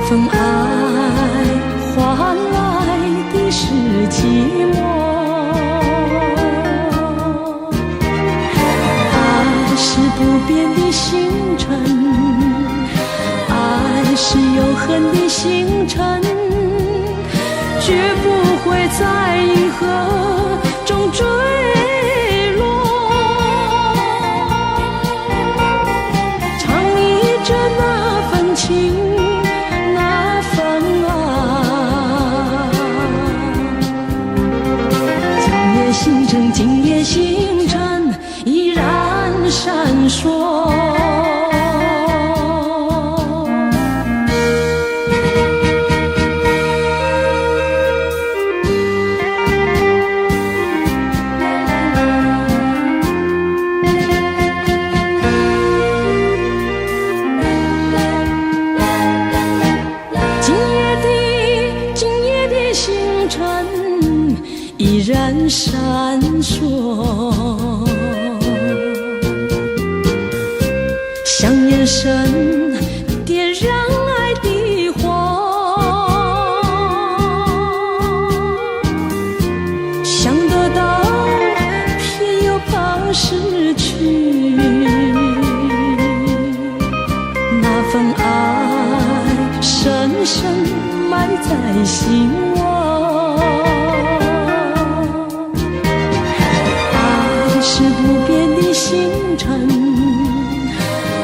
份爱换来的是寂寞，爱是不变的星辰，爱是永恒的星辰，绝不会在银河中坠落。唱忆着那份情，那份爱。今夜星辰，今夜星辰依然闪烁。依然闪烁，像眼神点燃爱的火，想得到偏又怕失去，那份爱深深埋在心窝。是不变的星辰，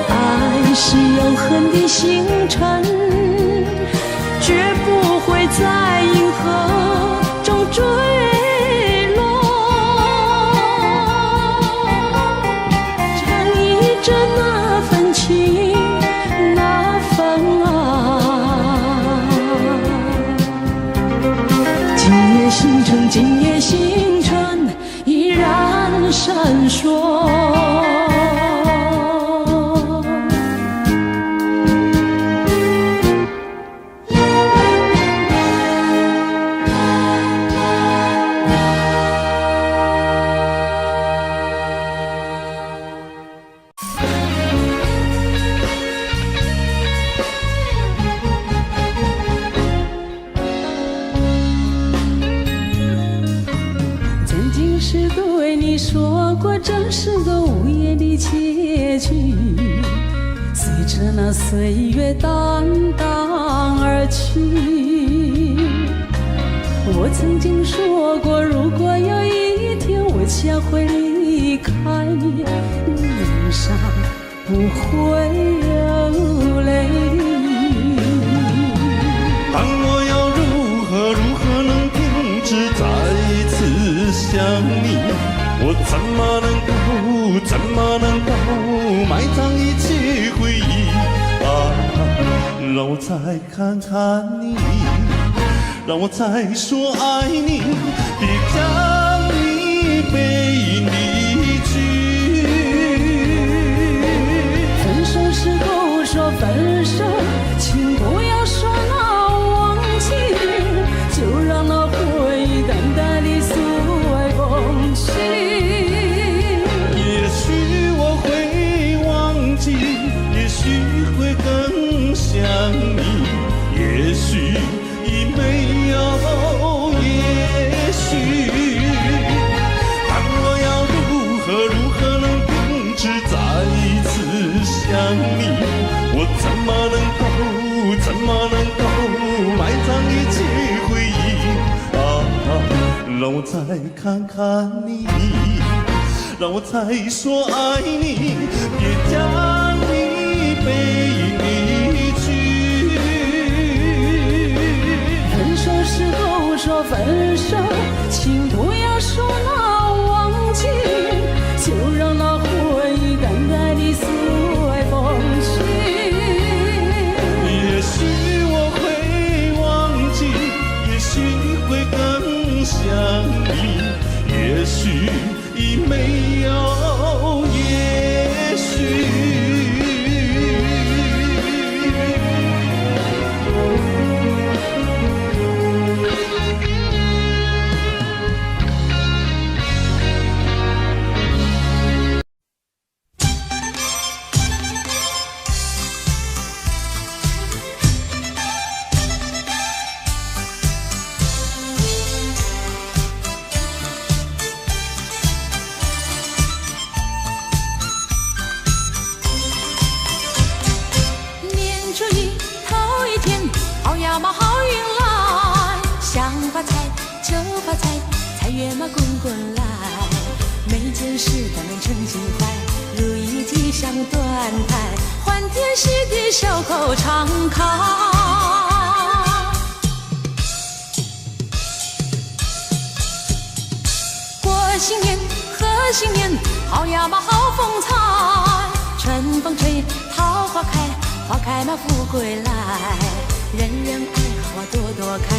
爱是永恒的星辰，绝不会在银河中坠落。唱忆着那份情，那份爱。今夜星辰，今夜星辰依然闪烁。曾经是对你说过，这是个无言的结局，随着那岁月淡淡而去。我曾经说过，如果有一天我将会离开你，脸上不会有泪。但我要如何能停止再一次想你？我怎么能够埋葬一切回忆啊？让我再看看你，让我再说爱你，别让你被离去。分手时候说分手，请不要说那忘记，就让那回忆淡淡地随风去。也许我会忘记，也许会更想你，也许已没有也许。但我要如何能停止再一次想你？我怎么能够埋葬一切回忆啊？让我再看看你，让我再说爱你，别让你被离去。分手时候说分手，请不要说那忘记，就让那回忆淡淡地随风去。也许我会忘记，也许会更想你，也许已没有也许。呀嘛好运来，想发财就发财，财源嘛滚滚来，每件事都能称心怀，如意吉祥端台，欢天喜地笑口常开。过新年贺新年，好呀嘛好风采，春风吹桃花开，花开嘛富贵来，人人爱好啊朵朵开，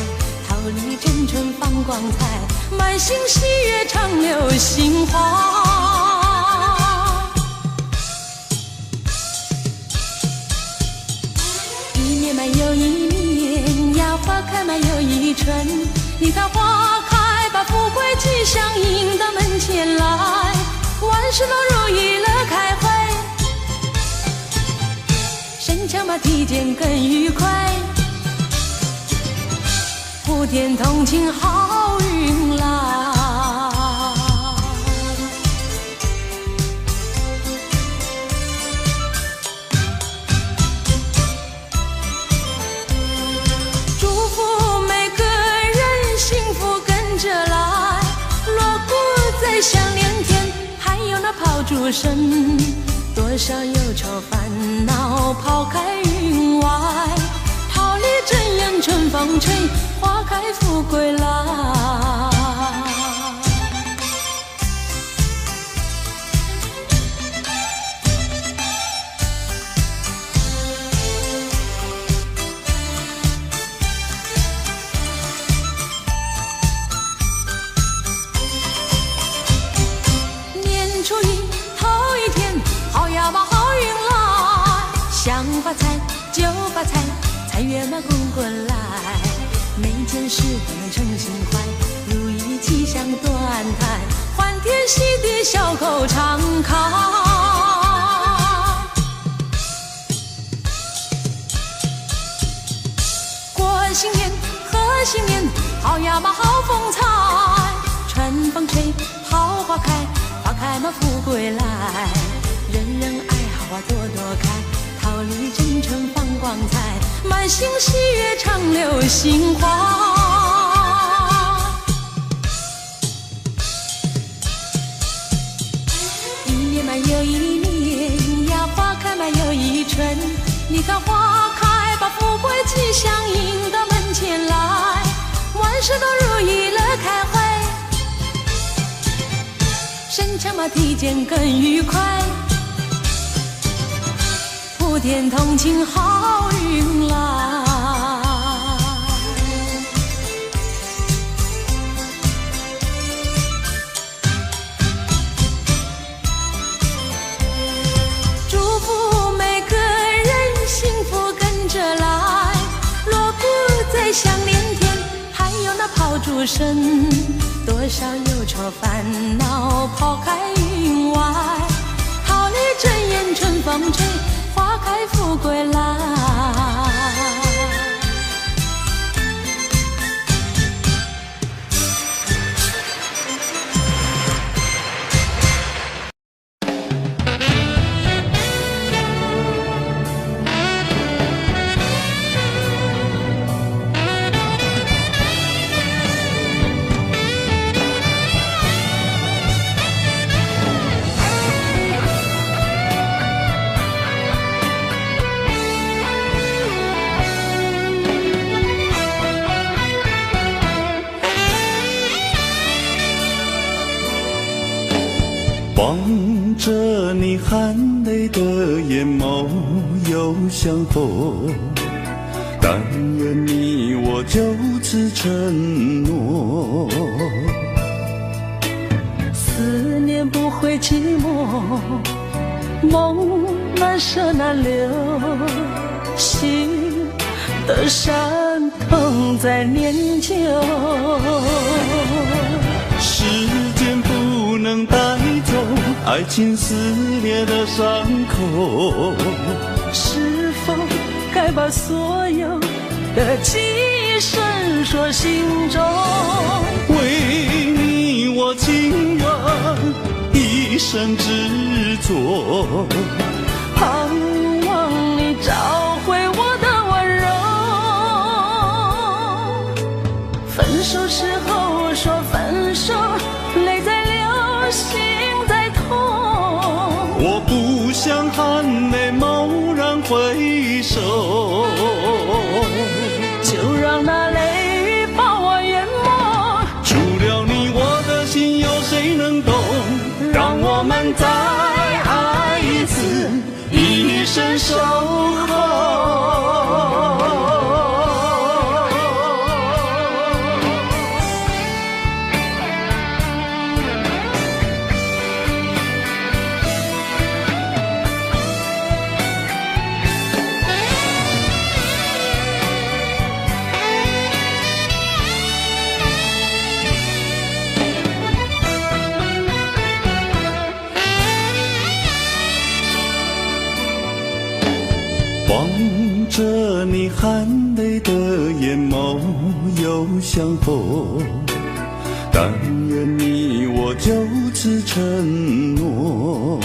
桃李争春放光彩，满心喜悦常流杏花。一年嘛又一年呀，花开嘛又一春，你看花开把富贵吉祥迎到门前来，万事都如意乐开怀，身强嘛体健更愉快，普天同庆好运来。祝福每个人幸福跟着来，锣鼓在响连天，还有那炮竹声，多少忧愁烦恼抛开云外，桃李争艳春风吹，花开富贵来。年初一头一天，好呀嘛好运来，想发财就发财，财源嘛滚滚来，每件事都能称心怀，如意吉祥端台，欢天喜地笑口常开。过新年贺新年，好呀嘛好风采，春风吹桃花开，花开嘛富贵来，人人爱好啊朵朵开，桃李争春放光彩，满心喜悦常流杏花。一年嘛又一年呀，花开嘛又一春，你看花开把富贵吉祥迎到门前来，万事都如意乐开怀，身强嘛体健更愉快，普天同庆好运来。祝福每个人幸福跟着来，锣鼓在响连天，还有那炮竹声，多少忧愁烦恼抛开云外，桃李争艳春风吹，花开富贵来。望着你含泪的眼眸又相逢，但愿你我就此承诺，思念不会寂寞，梦难舍难留，心的伤痛在念旧。时间不能带走爱情撕裂的伤口，是否该把所有的记忆深锁心中？为你我情愿一生执着，盼望你找回我的温柔。分手时候说分手，泪在流，心在痛。我不想含泪蓦然回首，就让那泪把我淹没。除了你，我的心有谁能懂？让我们再爱一次，一生守候。望着你含泪的眼眸又相逢，但愿你我就此承诺，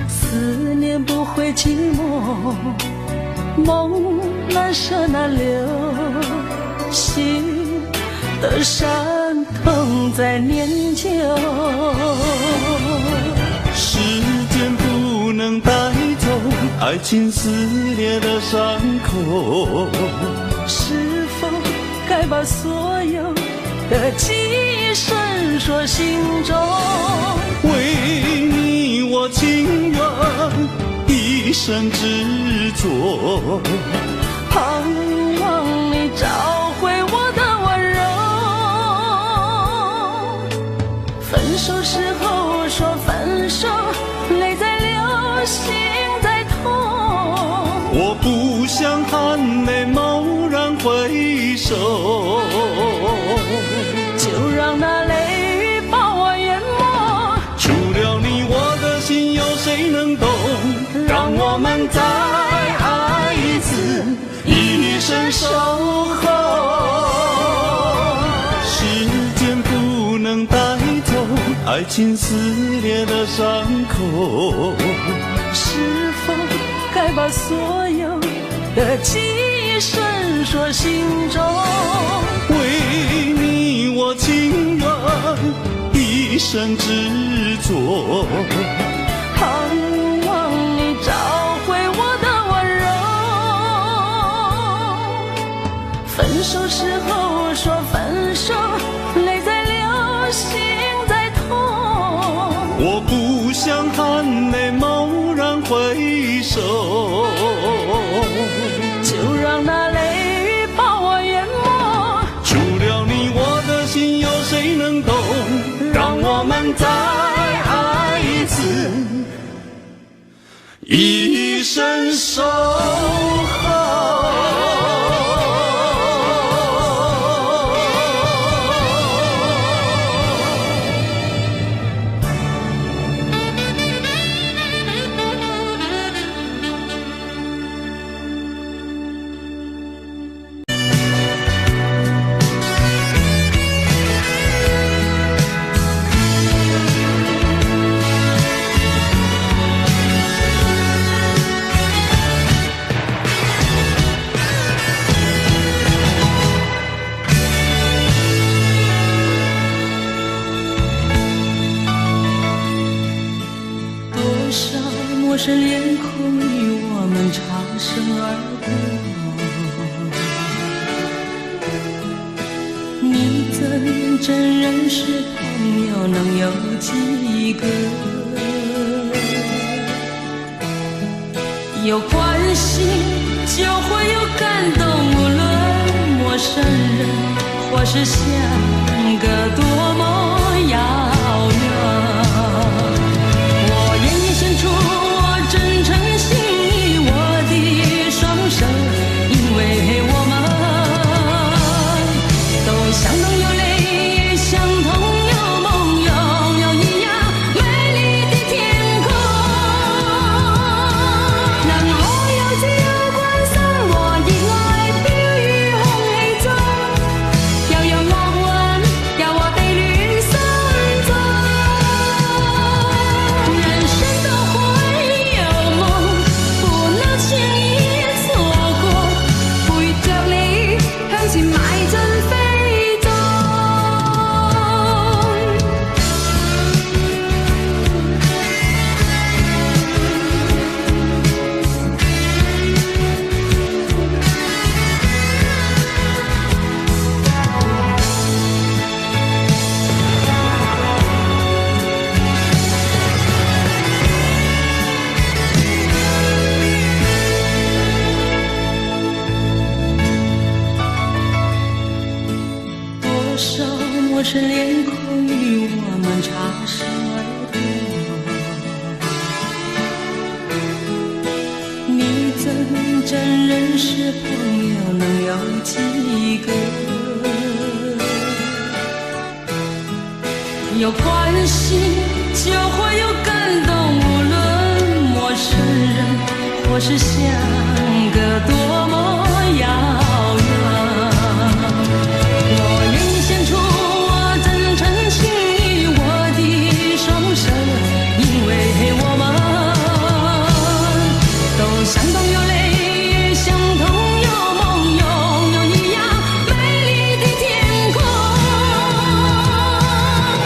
思念不会寂寞，梦难舍难留，心的伤痛在念旧。时间不能带走爱情撕裂的伤口，是否该把所有的记忆深锁心中？为你我情愿一生执着，盼望你找回我的温柔。分手时候说分手，泪在流，心在痛。我不想含泪蓦然回首，就让那泪把我淹没。除了你，我的心有谁能懂？让我们再爱一次，一生守候。时间不能带走爱情撕裂的伤口，是否该把所有的记忆深锁心中？为你我情愿一生执着，盼望你找回我的温柔。分手时候说分手，泪在流，心在痛。我不想含泪蓦然回首，就让那泪把我淹没。除了你，我的心有谁能懂？让我们再爱一次，一生守候。陌生脸孔与我们擦身而过，你怎真认识朋友能有几个？有关系就会有感动，无论陌生人或是相隔多么遥远。我愿意献出我真诚心意，我的双手，因为我们都相同有泪，相同有梦，拥有一样美丽的天空。让我有自由觀賞和熱愛飄於空氣中，悠揚樂韻柔和地暖有关系，就会有感动。无论陌生人，或是相隔多么遥远，我愿献出我真诚心意，我的双手，因为我们都相同有泪，相同有梦，拥有一样美丽的天空。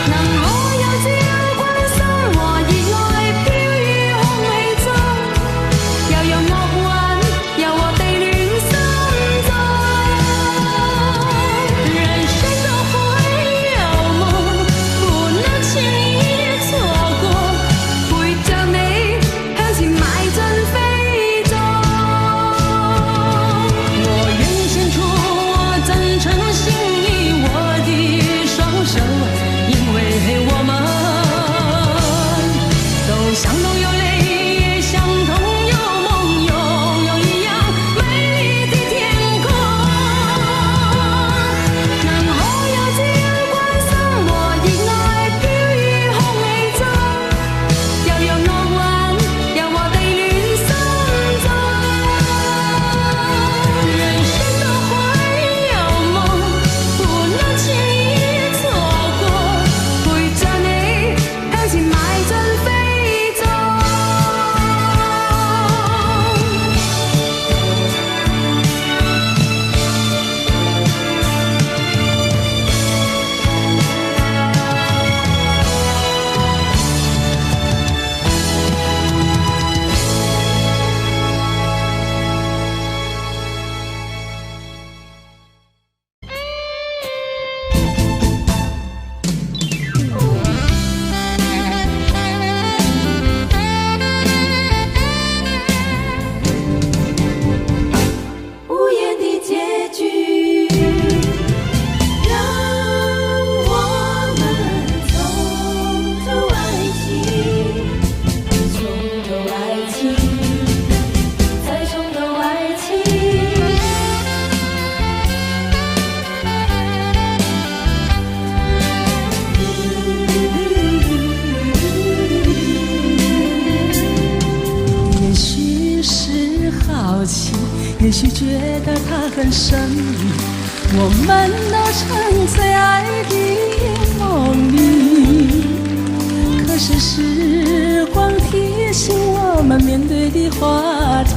让我有自由观赏我的愛飄於空氣中，要有樂觀，要我被戀心中。人生都會有夢，不能輕易錯過，陪着你向前邁進飛縱。我願獻出我真誠心意，我的雙手，因為我們都相同有淚，相同有夢，擁有一樣美麗的天空。讓我有自由觀賞我的愛飄於空氣中，要有樂觀，要我被戀心中。人生都會有夢，不能輕易錯過，陪着你向前邁進飛縱。无言的结局，让我们从头爱起，从头爱起，再从头爱起。也许是好奇，也许觉得它很神秘，我们都沉醉爱的梦里。可是时光提醒我们面对的话题，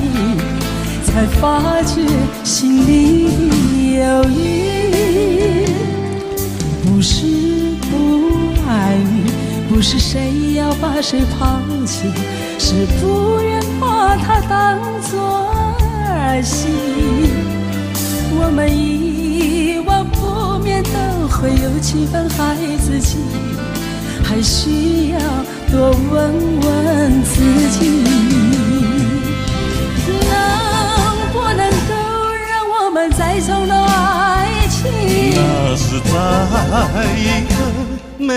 才发觉心里的犹豫。不是不爱你，不是谁要把谁抛弃，是不愿把它当作儿戏。我们遗忘不免都会有几分孩子气，还需要多问问自己，能不能够让我们再从头爱起？那是在一个美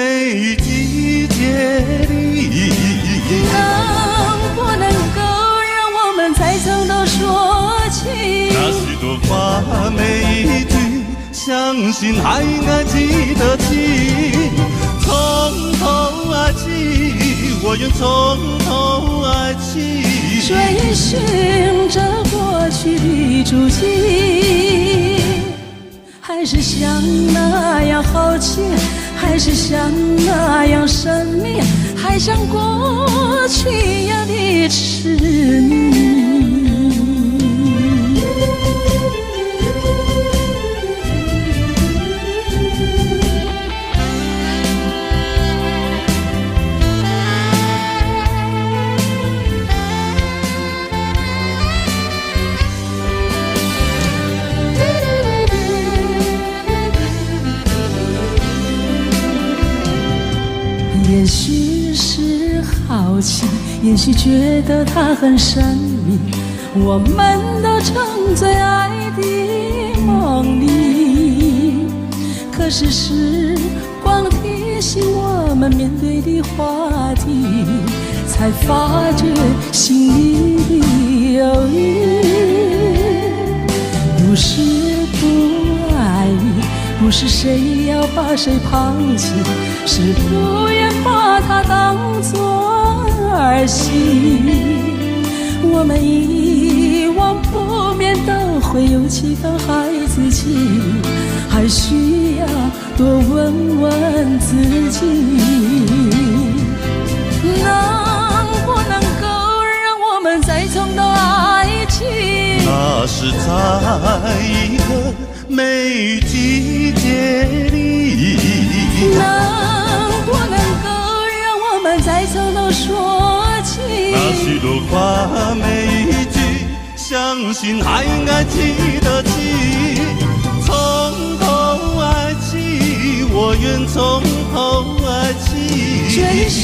季节里，能不能够让我们再从头说起？那许多话每一句，相信还爱记得起。从头爱起，我愿从头爱起。追寻着过去的足迹，还是像那样好奇，还是像那样神秘，还像过去一样的痴迷。也许是好奇，也许觉得它很神秘，我们都沉醉爱的梦里。可是时光提醒我们面对的话题，才发觉心里的犹豫。不是不爱你，不是谁要把谁抛弃，是不愿把它当作儿戏。我们遗忘不免都会有几分孩子气，还需要多问问自己，能不能够让我们再重到爱情？那是在一个梅雨季节里，能不能够让我们再从头说起？那许多话没一句，相信还应该记得起。从头爱起，我愿从头爱起。追寻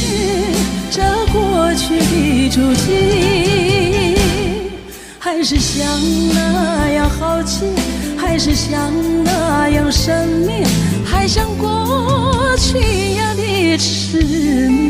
这过去的足迹，还是像那样好奇，还是像那样神秘，还像过去一样的痴迷。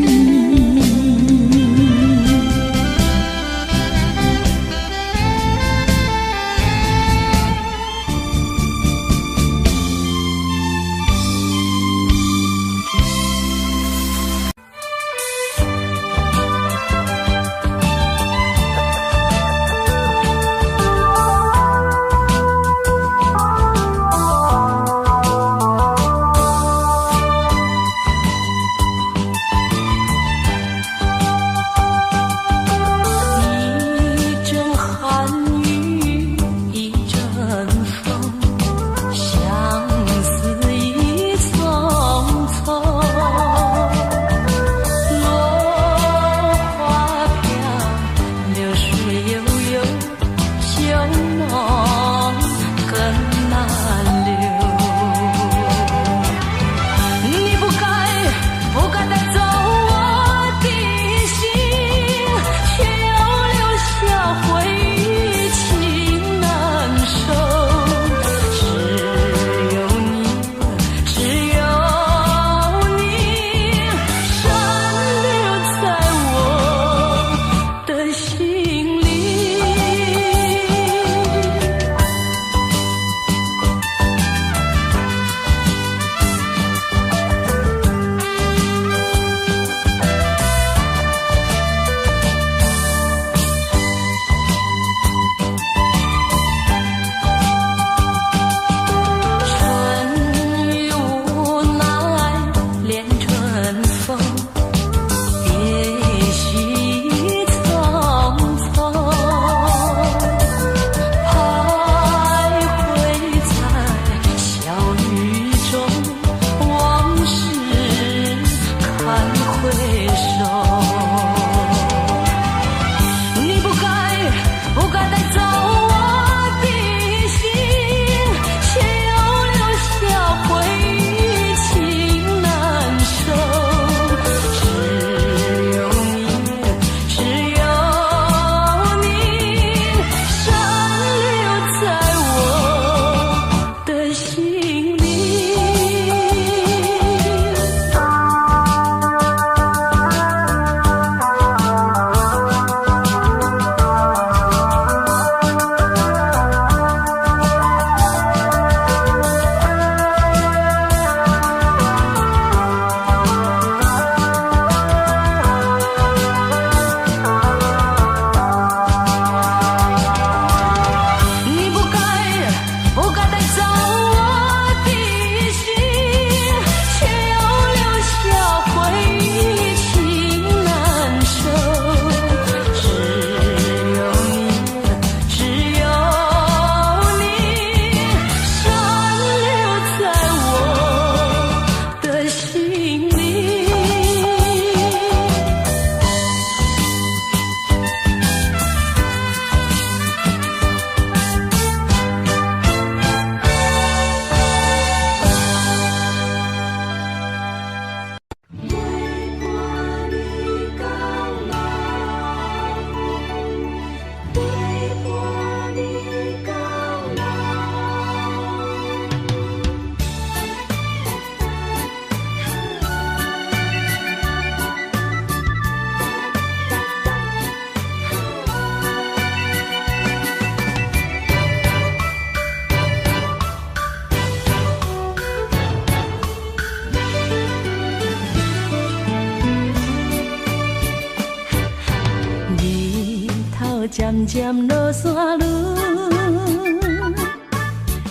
渐渐落山路，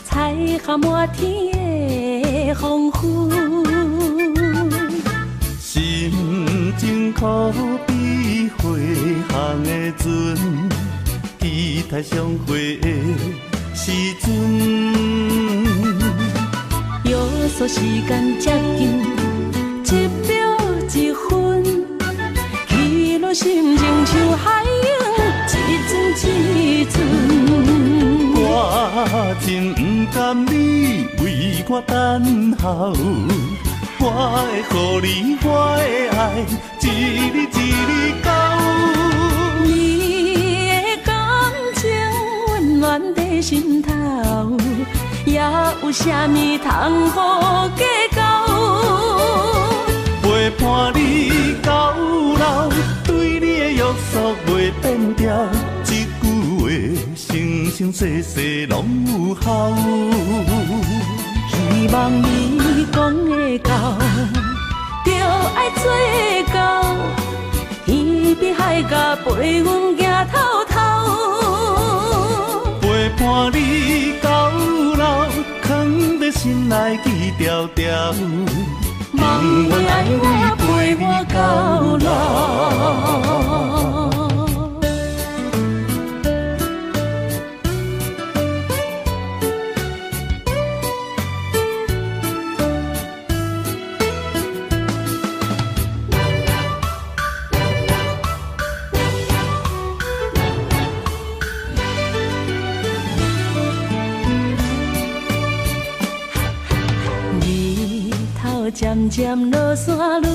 彩霞满天的风雨。心情可比花香的船，期待相会的时阵。约束时间接近，一秒一分，起落心情像海涌，一阵一阵。我真不甘你为我等候，我会予你我的爱，一日一日到。你的感情温暖在心头，也有啥物通好计较？陪伴你到老，对你的约束袂变调，一句话，生生世世拢有效。希望你讲会到，就爱做到，天边海角陪阮行透透。陪伴你到老，藏在心内记条条。望你爱我，陪我到老。渐渐落山路，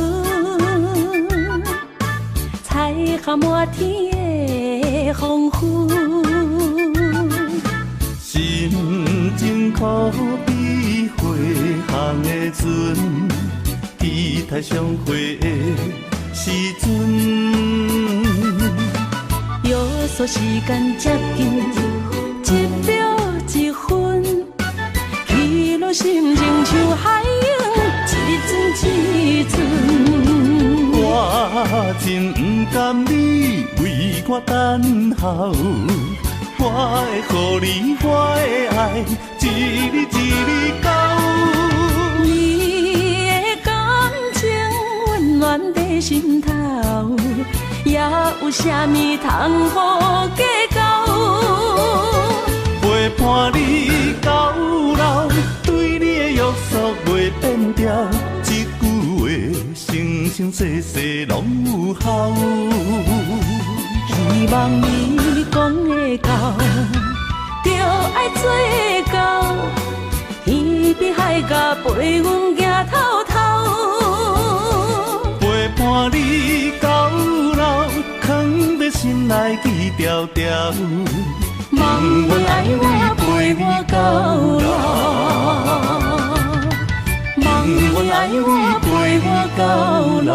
彩霞满天的风雨。心情可比花香的船，期待相会的时阵。约束时间接近，一秒一分，起落心情像海涌，一阵一阵。我真不甘你为我等候，我会予你我的爱，一日一日到。你的感情温暖在心头，也有啥物通好计较？陪伴你到老，对你的约束袂变调，一句话，生生世世拢有效。希望你讲会到，就爱做到，天边海角陪阮行透透。陪伴你到老，藏在心内记条条。望你爱我，陪我到老。望你爱我，陪我到老。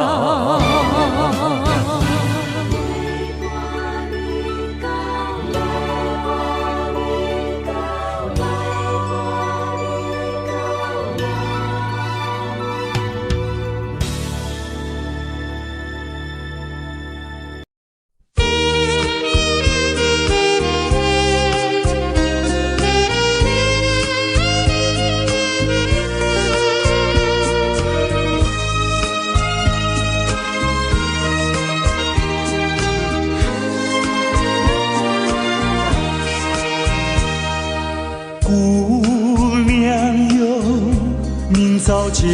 早就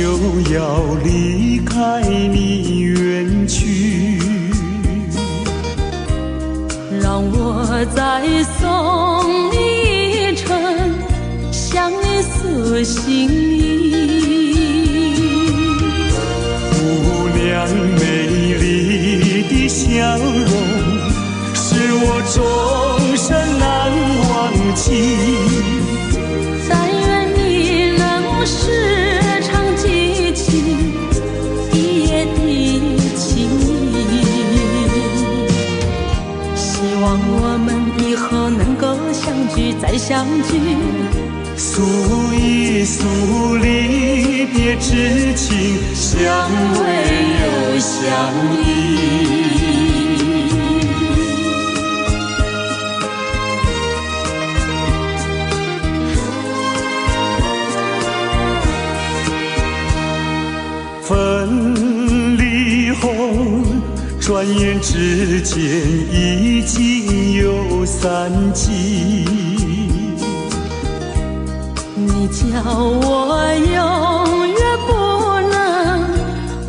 要离开你远去，让我再送你一程，向你诉心意。姑娘美丽的笑容，是我终身难忘记。但愿你能时常记起一夜的情谊，希望我们以后能够相聚再相聚，诉一诉离别之情，相偎又相依。转眼之间已经有3季。你叫我永远不能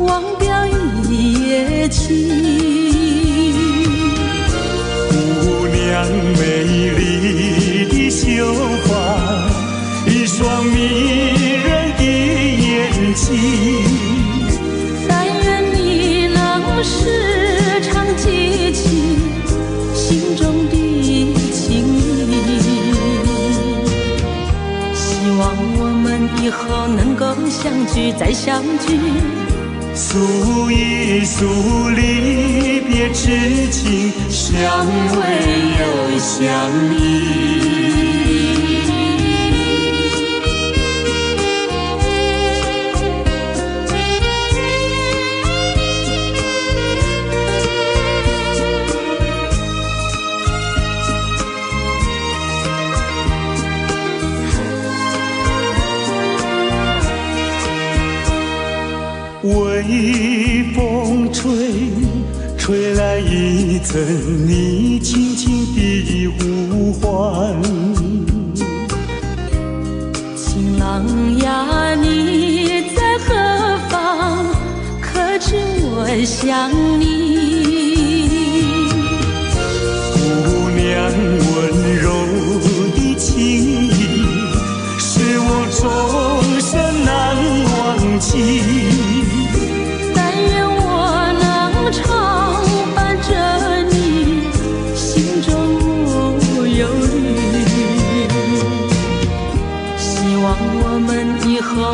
忘掉一夜情。姑娘美丽的秀发，一双迷人的眼睛。但愿你能时常记起心中的情意，希望我们以后能够相聚再相聚，诉一诉离别之情，相偎又相依。微风吹，吹来一阵你轻轻的呼唤。情郎呀，你在何方？可知我想你？姑娘温柔的情意，是我终身难忘记。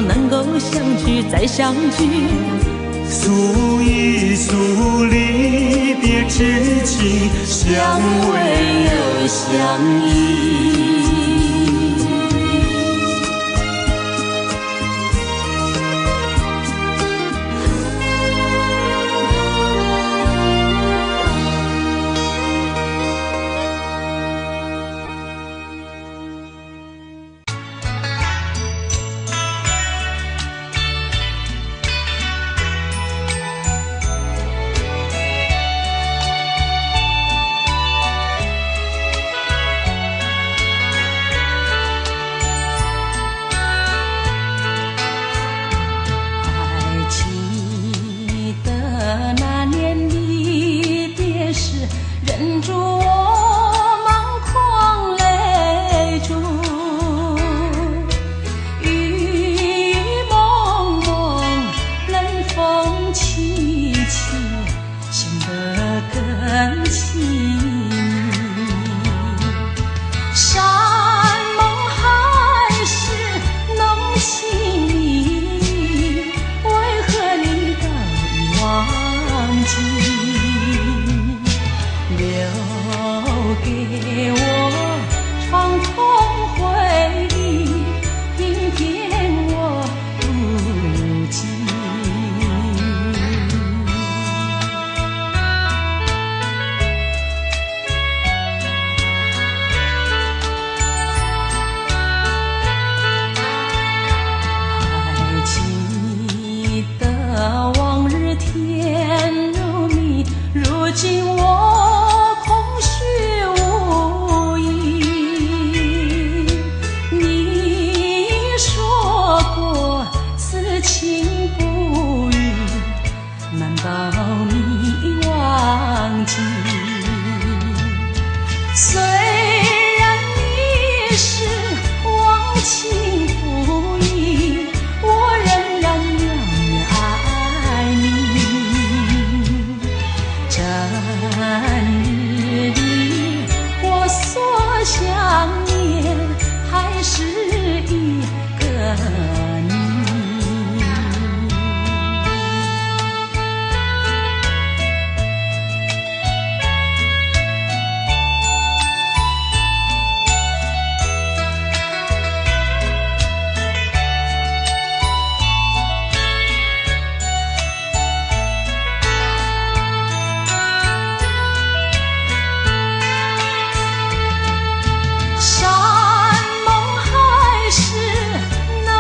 能够相聚再相聚，诉一诉离别之情，相偎又相依。山盟海誓能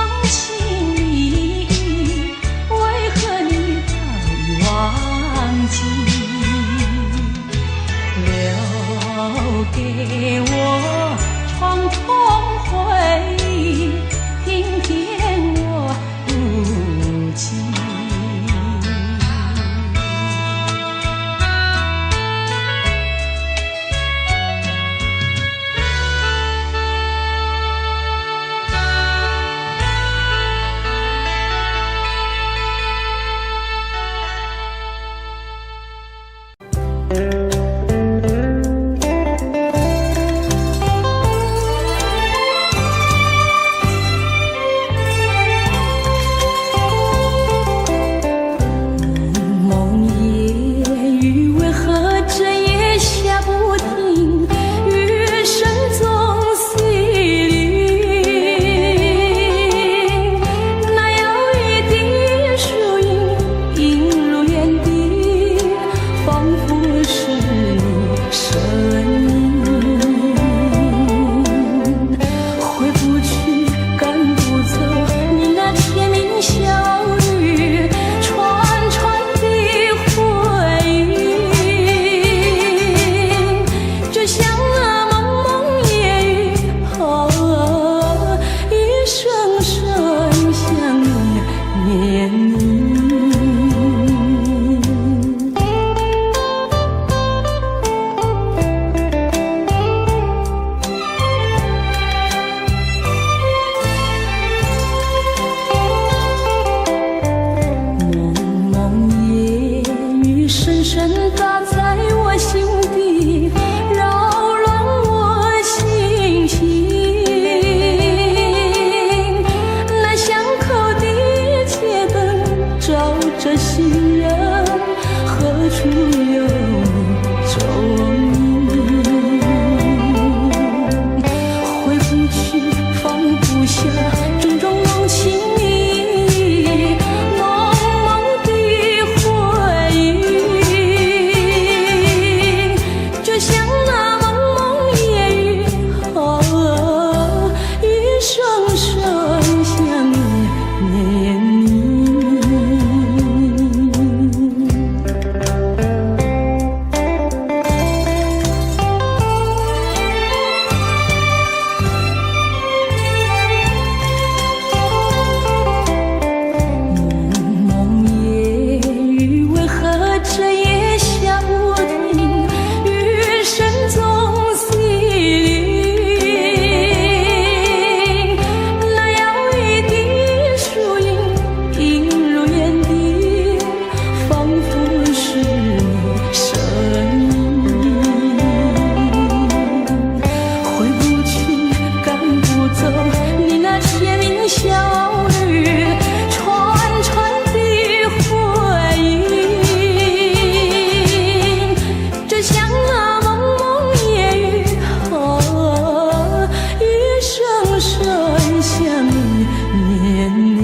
想你，念你。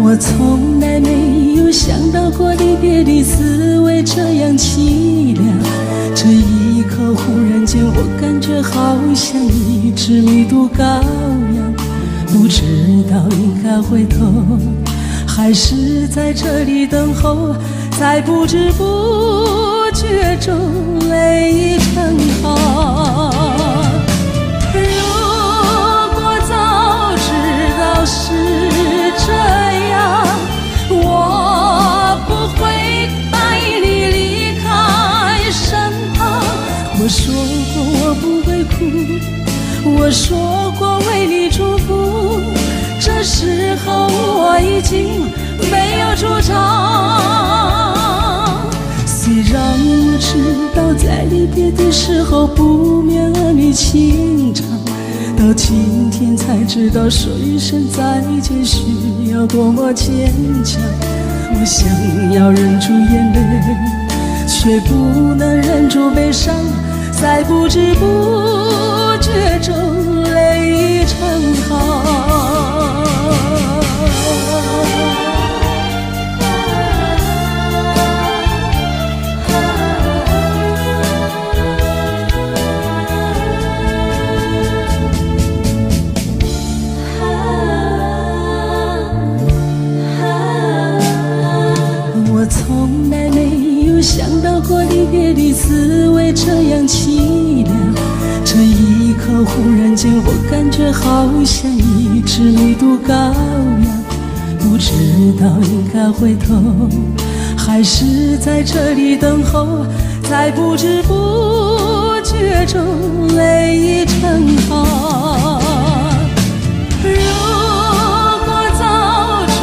我从来没有想到过离别的滋味这样凄凉，这一刻忽然间我感觉好像一只迷途羔羊，不知道应该回头还是在这里等候，在不知不觉中泪已成行。如果早知道是这样，我不会带你离开身旁。我说过我不会哭，我说过为你祝福，这时候我已经没有主张。虽然我知道在离别的时候不免儿女情长，到今天才知道说一声再见需要多么坚强。我想要忍住眼泪，却不能忍住悲伤，在不知不觉中泪已成行。我从来没有想到过离别的滋味这样凄凉，这一刻忽然间我感觉好像一只迷途羔羊，不知道应该回头还是在这里等候，在不知不觉中泪已成行。如果早知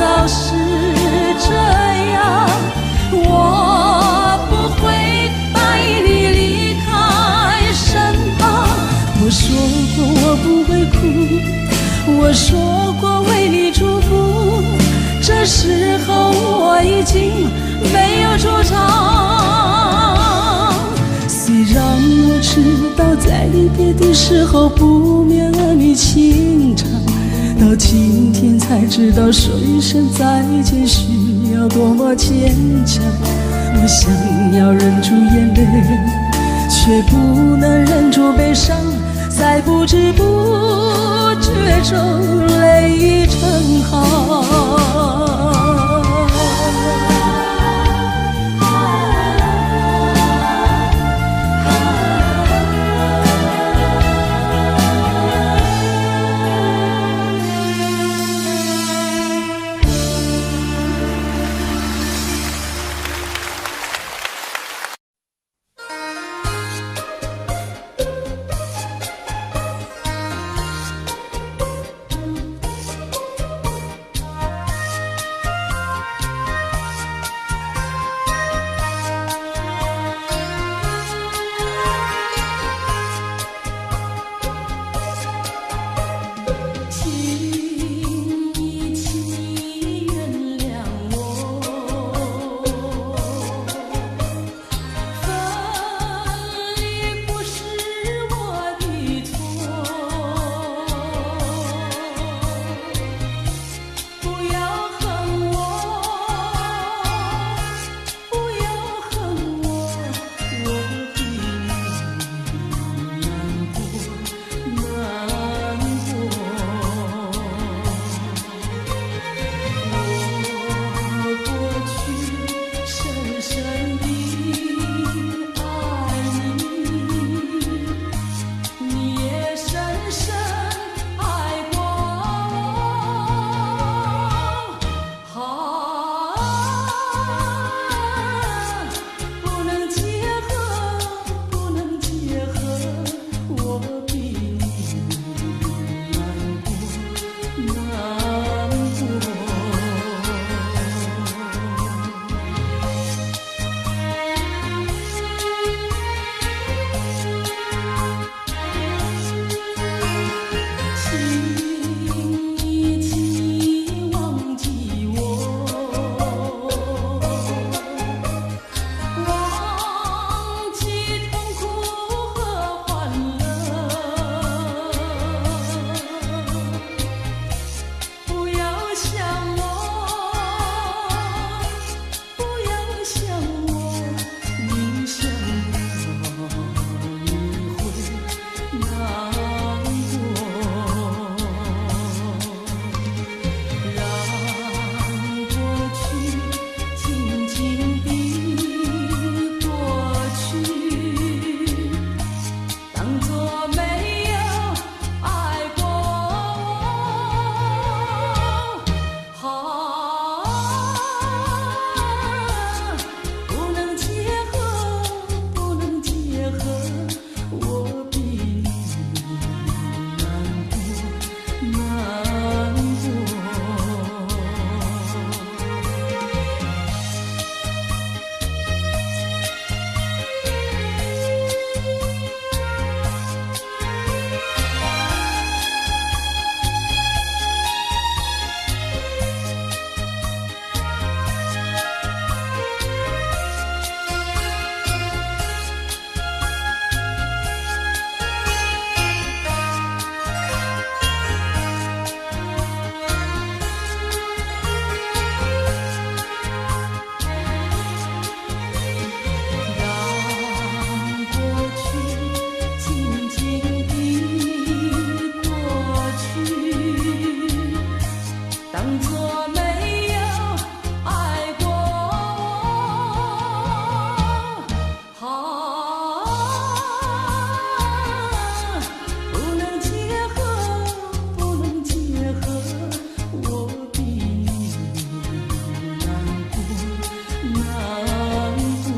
道是这样，我不会带你离开身旁。我说过我不会哭，我说过为你祝福，这时候我已经没有主张。虽然我知道在离别的时候不免儿女情长，到今天才知道说一声再见需要多么坚强。我想要忍住眼泪，却不能忍住悲伤，在不知不觉中泪已成行。作没有爱过我，不能结合，不能结合，我比你难过，难过。当作没有爱过我，不能结合，不能结合，我比你难过，难过。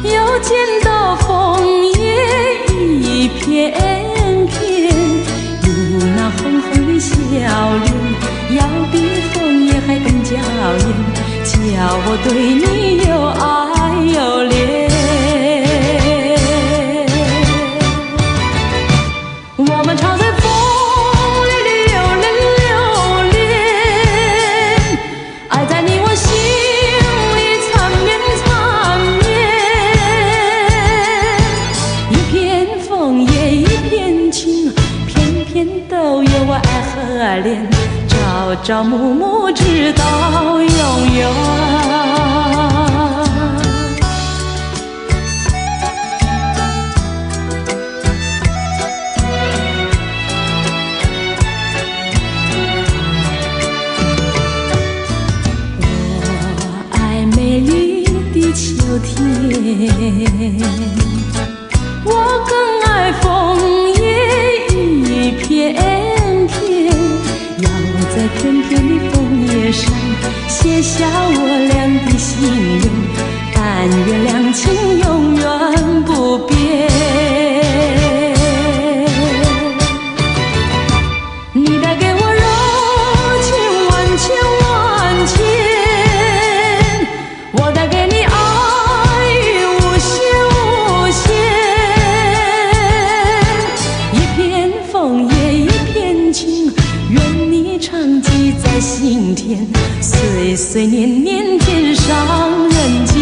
又见到枫叶一片片，有那红红的笑脸，要比枫叶还更娇艳，叫我对你又爱又怜。我们常在风里流连，爱在你我心里缠绵缠绵，一片枫叶一片情，片片都有我爱和怜，朝朝暮暮直到永远。秋天，我更爱枫叶一片片，要在片片的枫叶上写下我俩的心愿，但愿两情永远不变。你带给我柔情万千万千，我带给你爱无限无限，一片枫叶一片情，愿你常记在心田，岁岁年年天上人间。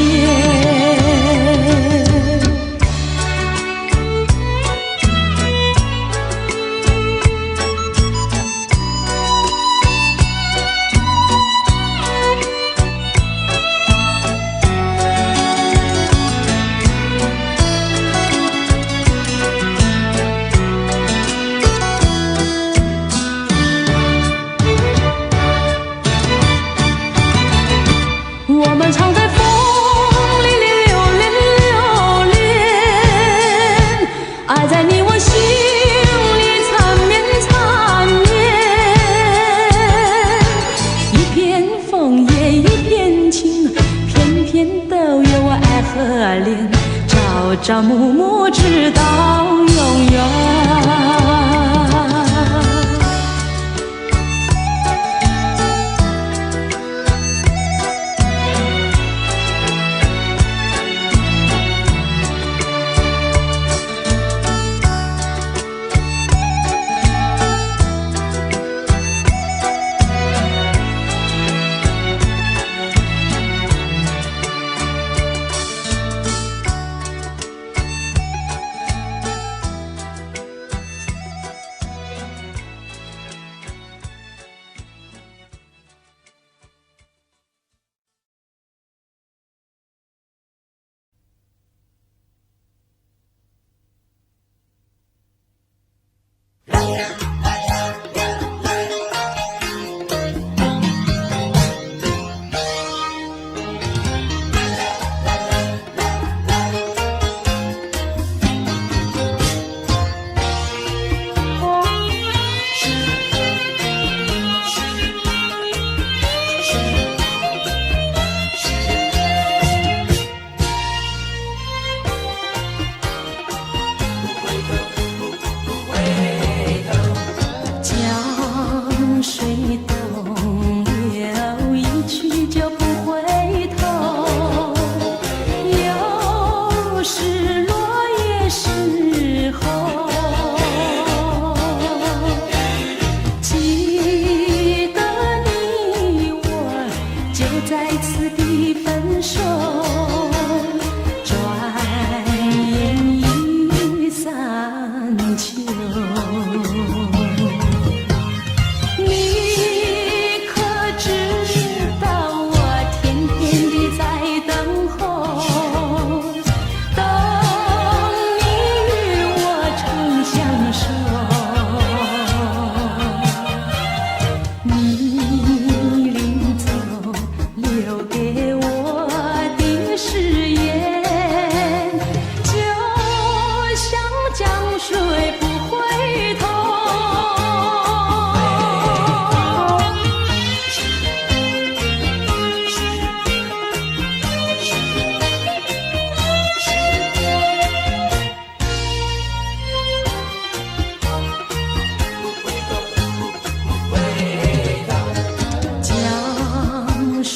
我们常在风里流连，爱在你我心里缠绵缠绵，一片枫叶一片情，片片都有我爱和怜，朝朝暮暮直到永远。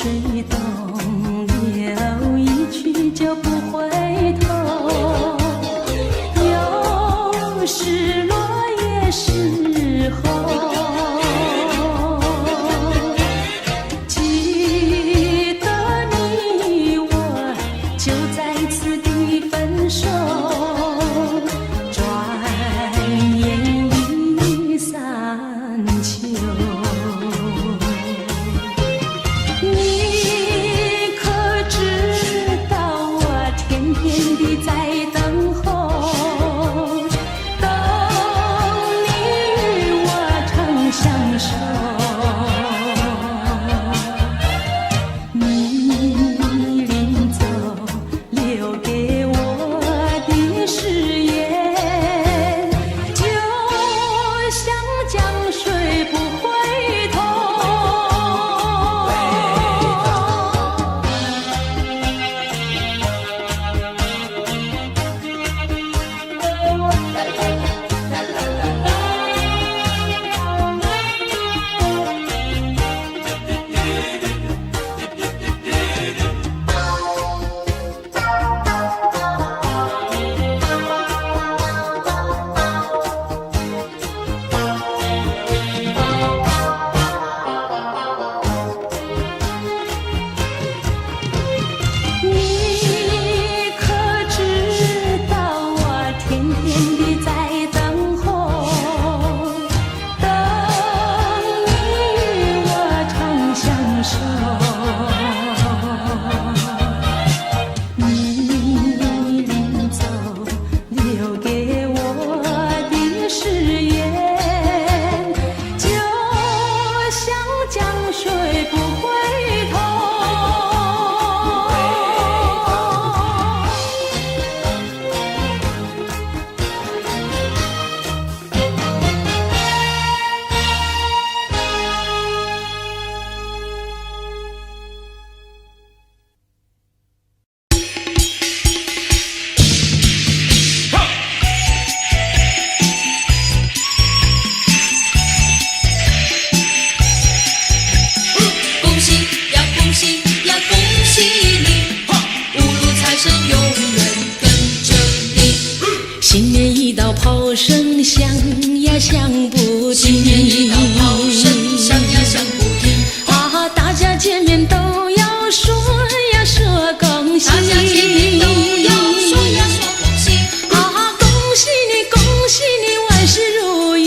水东流一去就不回头，有时落叶时候，记得你我就在此地分手，转眼已三秋。你可知道我天天地在等候，等你与我长相守。你临走留给我的誓言，就像江水不回头。你可知道我天天地在等候，等你与我长相守。你临走留给我的誓言，就像江水不回头。恭喜呀恭喜呀恭喜你，五路财神永远跟着你。新年一到，炮声响呀响不停。新年一到，炮声响呀响不停。啊，大家见面都要说呀说恭喜。大家见面都要说呀说恭喜。啊，恭喜你恭喜你万事如意。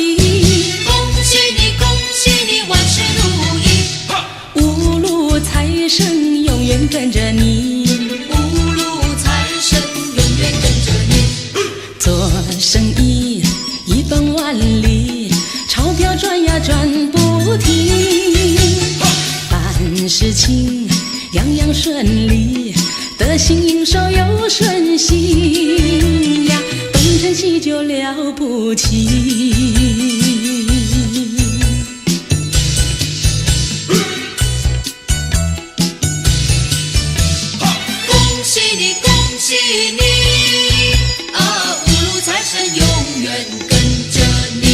恭喜你恭喜你万事如意。五路财神永远跟着你，五路财神永远跟着你。做生意一本万利，钞票转呀转不停。办事情样样顺利，得心应手又顺心呀，东成西就了不起。恭喜你恭喜你，五路财神永远跟着你。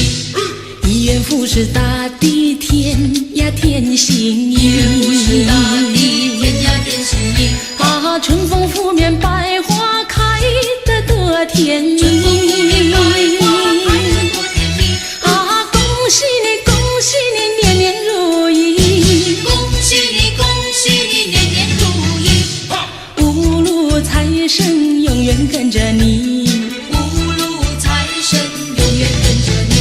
一元复始大地天呀天心一元复始大意，地天呀天心意。啊，春风拂面百花开得多甜蜜。春风拂面百花开得多甜蜜。啊，恭喜你恭喜你年年如意。恭喜你恭喜你年年如意。五路财神永远跟着你，五路财神永远跟着你。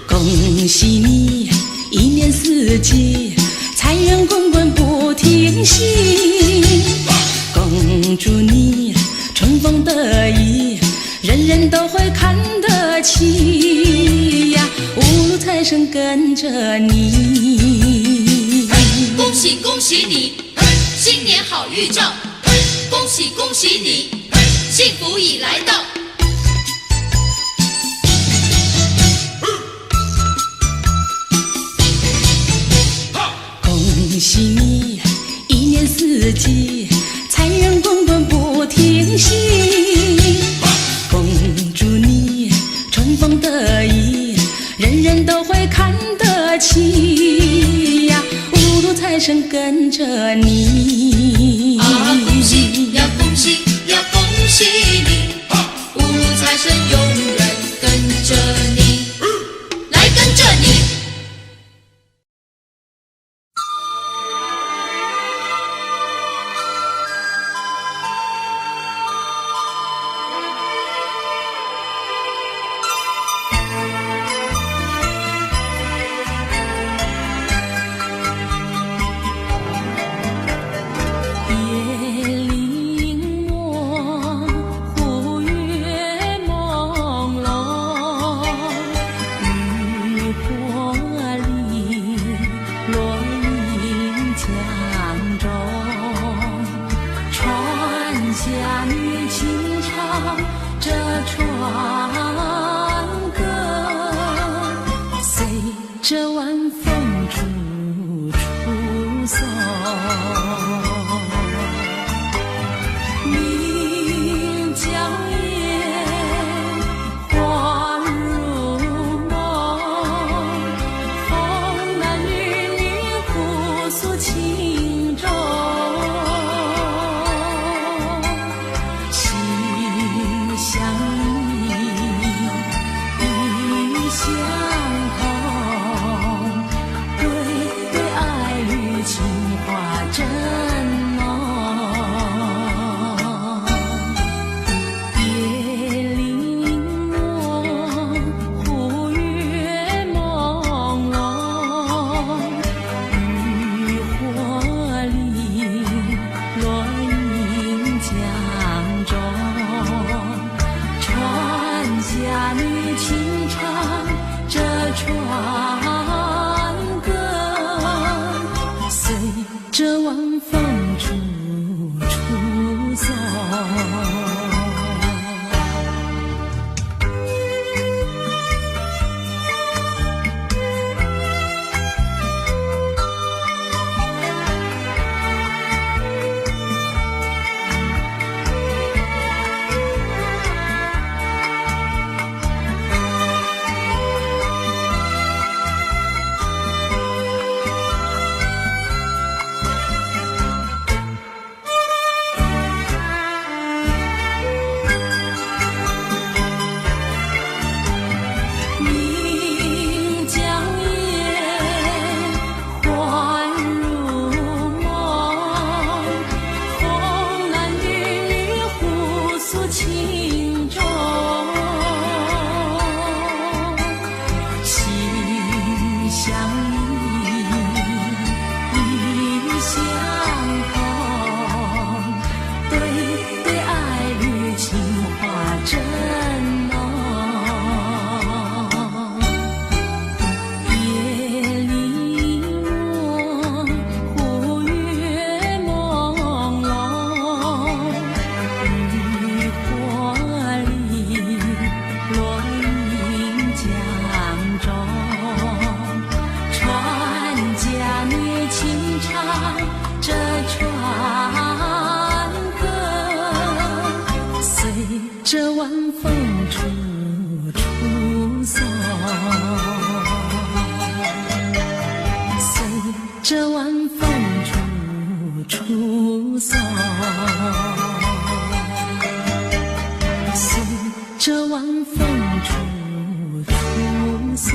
恭喜你一年四季财源滚滚不停息。恭祝你春风得意，人人都会看得起呀，五路财神跟着你。恭喜恭喜你，新年好预兆。恭喜恭喜你，幸福已来到。恭喜你一年四季财源滚滚不停息。恭祝你春风得意，人人都会看得起呀，五路路财神跟着你。恭喜呀恭喜呀恭喜你，五路财神永远跟着你，来跟着你。这晚风处处送，名叫烟花如梦，红男绿女互诉情衷，心相依，意相通。情话真浓，夜临我忽月朦胧，渔火里落英江中，船下女轻唱这船。这晚风处处送，情衷，心相依，意相通，对对爱侣情话真浓。夜里我忽月朦胧，落英江中，船家女轻唱这船歌，随着晚风处处送，随着晚风处处送。这晚风处处送。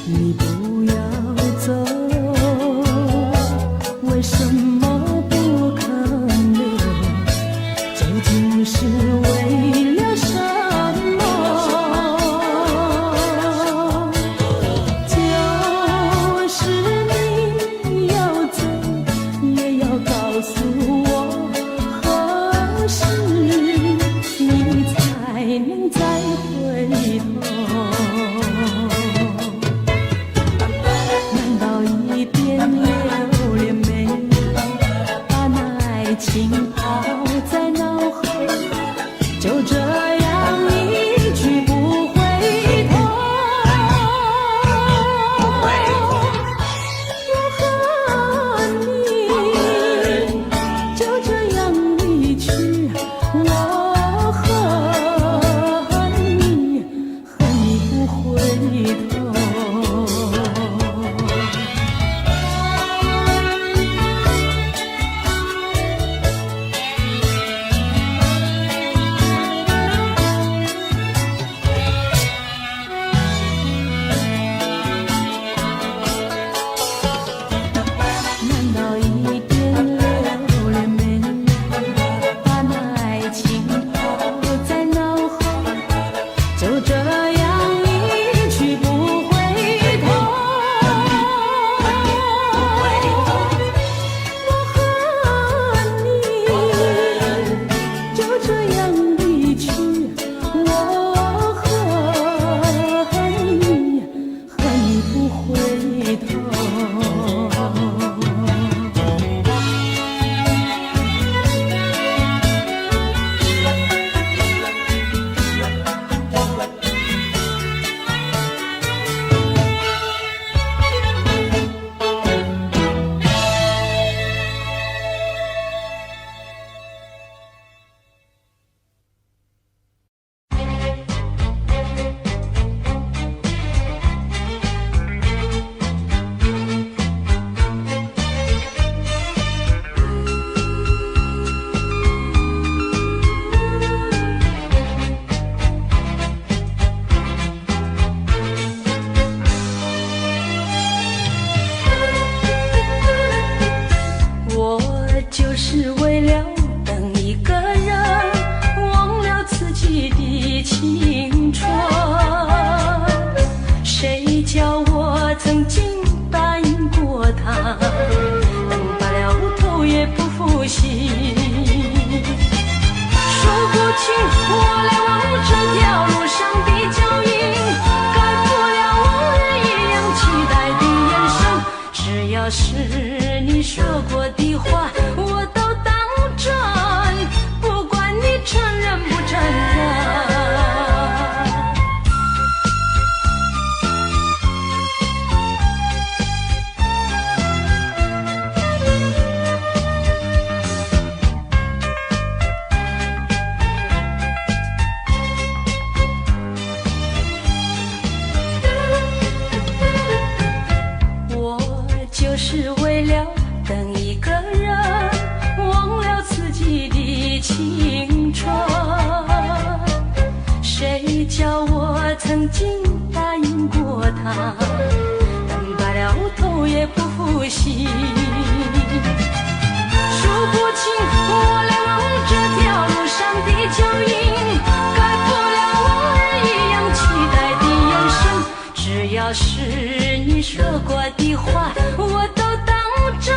你不要走，为什么不肯留？究竟是为了什么？就是你要走，也要告诉我何时你才能再回头。难道一点留恋没有，把那爱情抛在脑后，就这样一去不回头？我和你就这样离去，我恨你，恨你不回头。难道一点留恋没有，把那爱情抛在脑后，就这样一去不回头？我和你就这样离去，我恨你，恨你不回头。我就是为了等一个人，忘了自己的青春。谁叫我曾经答应过他，等到了头也不负心。说不清我来往这条路上的脚印，改不了往日一样期待的眼神。只要是你说过的话，我都当真，不管你承认不承认。我就是为了等一个人，忘了自己的青春。谁叫我曾经答应过他，等到了头也不负心。数不清我来往这条路上的脚印，改不了往日一样期待的眼神。只要是你说过的话，我都当真，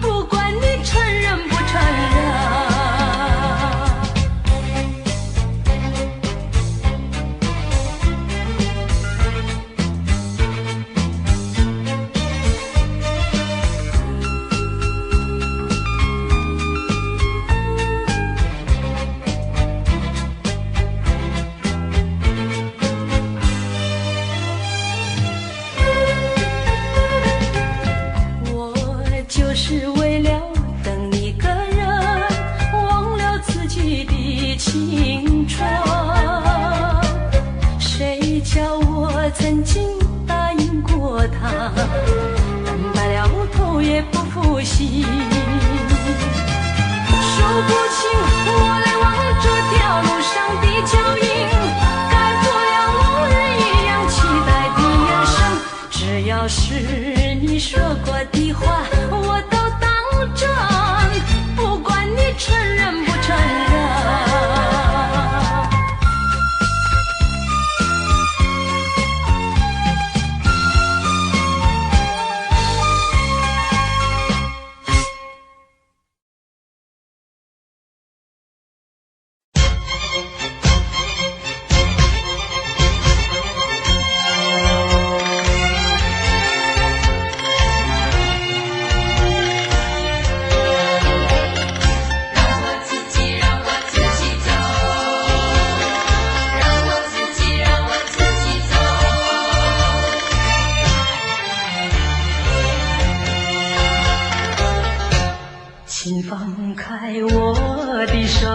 不管你承认不承认。息。说不清我来往这条路上的脚印，改不了往日一样期待的眼神。只要是你说过的话，我都当真，不管你承认不承认。请放开我的手，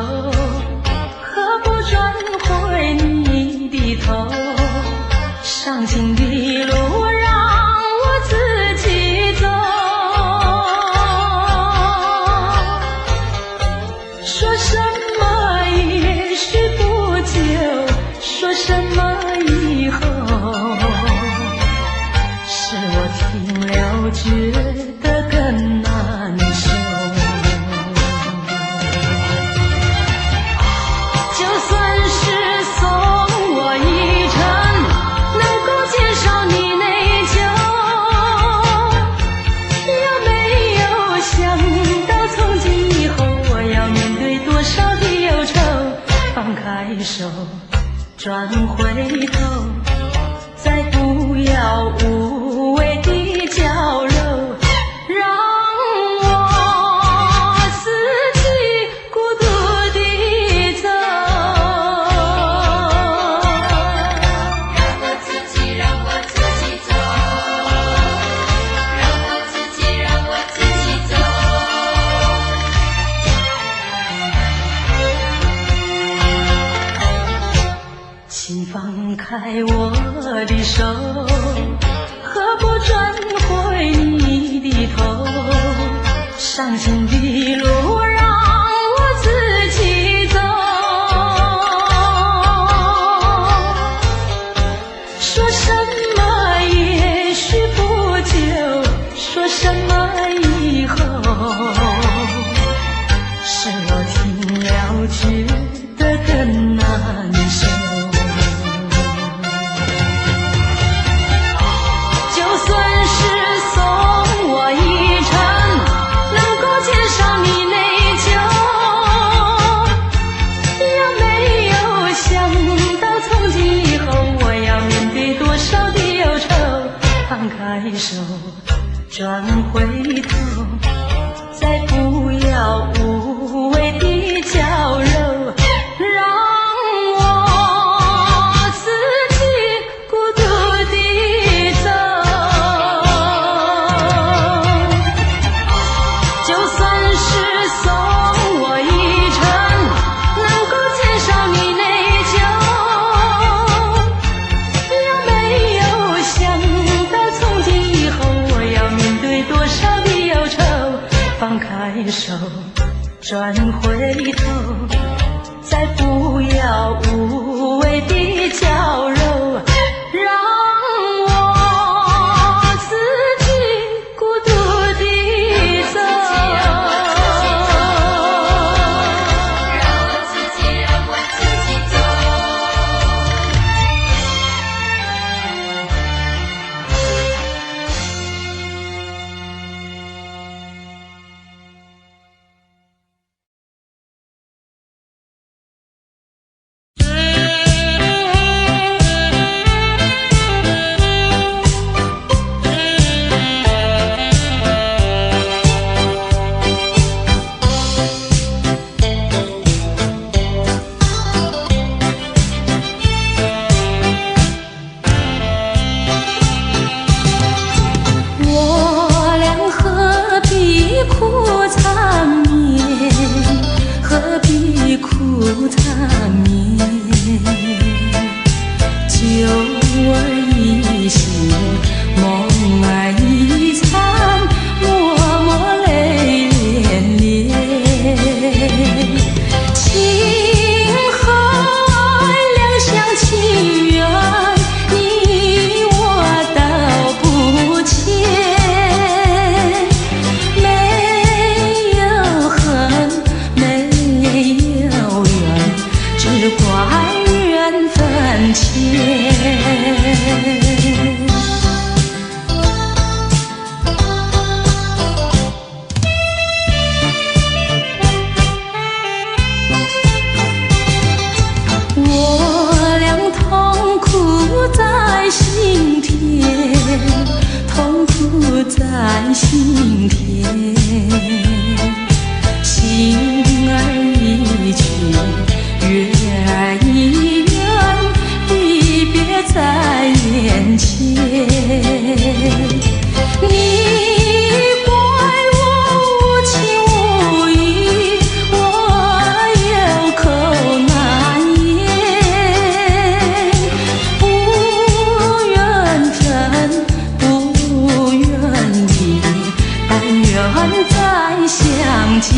何不转回你的头？伤心的路让我自己走。说什么也许不久，说什么以后，是我听了觉得更难受。手转回头，再不要无谓的交流，让我自己孤独地走。让我自己走，让我自己走。请放开我的手，何不转回你的头？伤心的路让我自己走。说什么也许不久，说什么以后，是我听了觉得更难受。手转回头，再不要无谓的交流，让我自己孤独地走。就算是送我一程，能够减少你内疚，有没有想到从今以后我要面对多少的忧愁？放开手，转回头，再不要无谓的交流，让我自己孤独地走。让我自己走。今天，心儿一去，月儿一圆，离别在眼前。你怪我无情无义，我有口难言，不愿真，不愿离，但愿再相见。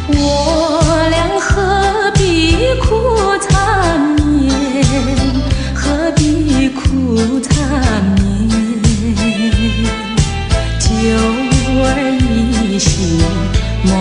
我俩何必苦缠绵，何必苦缠绵，酒儿一醒梦